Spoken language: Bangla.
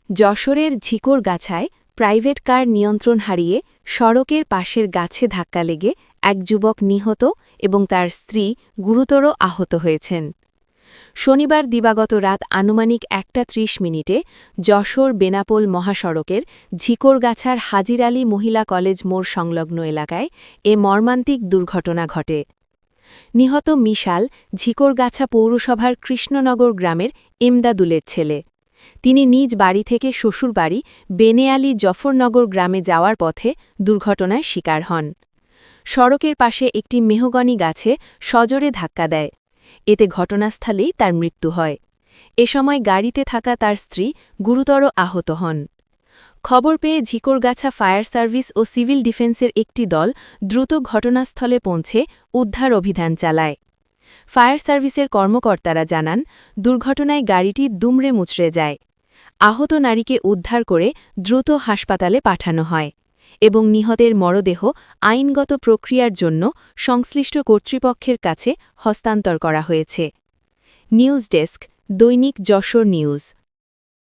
যশোরের ঝিকরগাছায় প্রাইভেট কার নিয়ন্ত্রণ হারিয়ে সড়কের পাশের গাছে ধাক্কা লেগে এক যুবক নিহত এবং তার স্ত্রী গুরুতর আহত হয়েছেন। শনিবার দিবাগত রাত আনুমানিক ১টা ৩০ মিনিটে যশোর বেনাপোল মহাসড়কের ঝিকরগাছার হাজির আলী মহিলা কলেজ মোড় সংলগ্ন এলাকায় এ মর্মান্তিক দুর্ঘটনা ঘটে। নিহত মিশাল ঝিকরগাছা পৌরসভার কৃষ্ণনগর গ্রামের এমদাদুলের ছেলে। তিনি নিজ বাড়ি থেকে শ্বশুরবাড়ি বেনেয়ালী জফরনগর গ্রামে যাওয়ার পথে দুর্ঘটনায় শিকার হন। সড়কের পাশে একটি মেহগনি গাছে সজোরে ধাক্কা দেয়। এতে ঘটনাস্থলেই তার মৃত্যু হয়। এ সময় গাড়িতে থাকা তার স্ত্রী গুরুতর আহত হন। খবর পেয়ে ঝিকরগাছা ফায়ার সার্ভিস ও সিভিল ডিফেন্সের একটি দল দ্রুত ঘটনাস্থলে পৌঁছে উদ্ধার অভিযান চালায়। ফায়ার সার্ভিসের কর্মকর্তারা জানান, দুর্ঘটনায় গাড়িটি দুমড়ে মুচড়ে যায়। আহত নারীকে উদ্ধার করে দ্রুত হাসপাতালে পাঠানো হয় এবং নিহতের মরদেহ আইনগত প্রক্রিয়ার জন্য সংশ্লিষ্ট কর্তৃপক্ষের কাছে হস্তান্তর করা হয়েছে। নিউজ ডেস্ক, দৈনিক যশোর নিউজ।